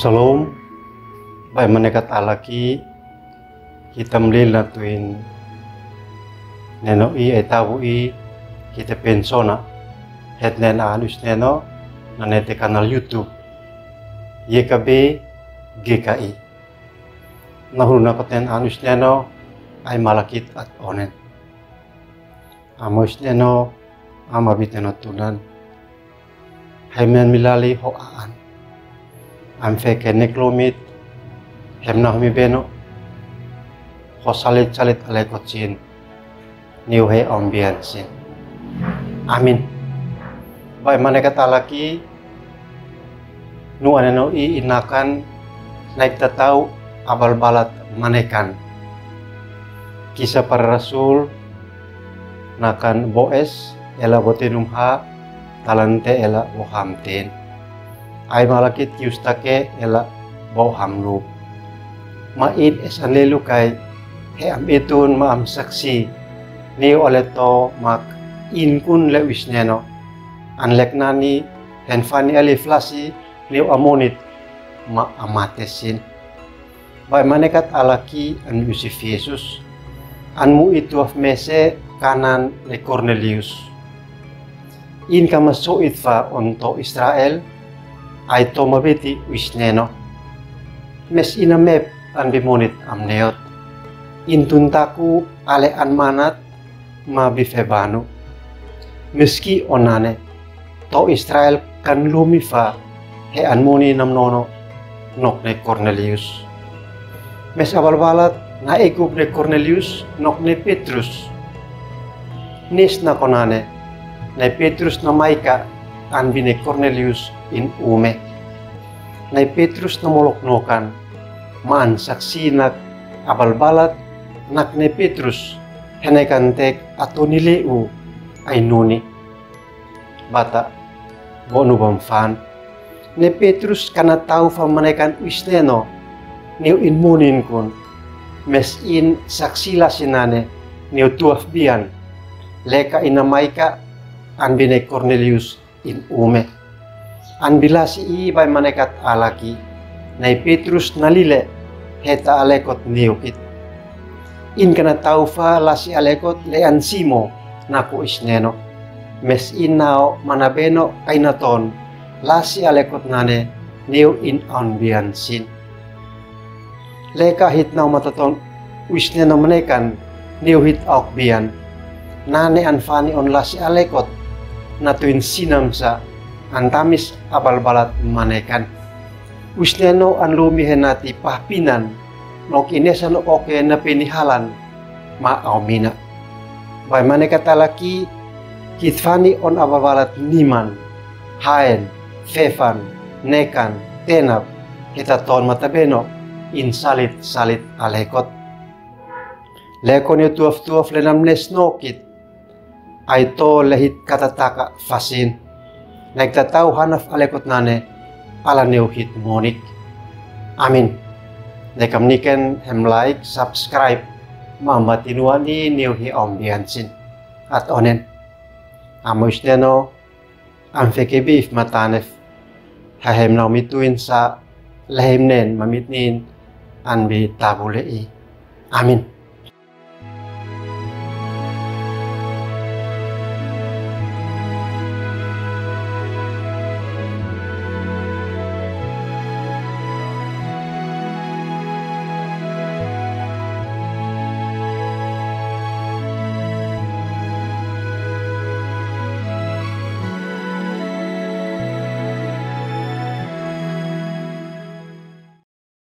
Shalom, baik menekat alaki kita melila tuin nenoi etawui kita pensona het nena anus neno nanete kanal YouTube YKB GKI nahuna koten anus neno ay malakit at onen amos neno amabit neno tunan haymen milali hoaan am feke neklomit hemna mi beno hosalit salit alekotsin niu he ambiansin amin baik mana kata laki nu aneno I inakan naik tatau abal balat manekan kisah para rasul nakan boes ela botenum ha talante ela bohamten ay malakit yustake ela bau hamlu maid esan lelu kay he am itun maam saksi ni oleto mak inkun lewis neno anlek nani henfani aliflasi ni amonit ma amatesin bay manekat alaki an Yusuf Yesus anmu itu af mese kanan le Cornelius in kama so itfa onto Israel ay to mabiti wisneno mes inamep an bimonit amneot intuntaku ale an manat mabifebanu meski onane to Israel kan lumifa he an muni namnono nok ne Cornelius mes abal balat na ekup ne Cornelius nok ne Petrus nis na konane ne Petrus na maika an bine Cornelius in ume nay Petrus na moloknokan maan saksi nak abal balat nak ne Petrus henay kantek ato nileu ay nuni bata bonu bamfan ne Petrus kana tau fa manekan wisneno niu inmunin kun mes in saksila sinane niu tuaf bian leka inamaika an bine Cornelius in ume an bilasi I bay manekat alaki nay Petrus nalile heta alekot niukit in kana taufa lasi alekot lean simo naku isneno mes inao manabeno kainaton lasi alekot nane niu in anbian sin leka hitnao mataton wisneno manekan niu hit aukbian nane anfani on lasi alekot natuin sinamsa antamis abal balat manekan wisneno an lumihenati pahpinan nok inesa nok oke na pinihalan ma aumina bay manekat alaki kitfani on abal balat niman haen fefan nekan tenap kita ton matabeno in salit salit alekot lekon yu tuaf lenam nesnokit ay to lehit katataka fasin nagtataw hanaf alekot nane ala hit monik amin nekamniken hem like subscribe mamatinuani hi ambiansin at onen amois neno ang fekebif matanef hahem na mituin sa lahim nen mamitnin anbi tabulei amin.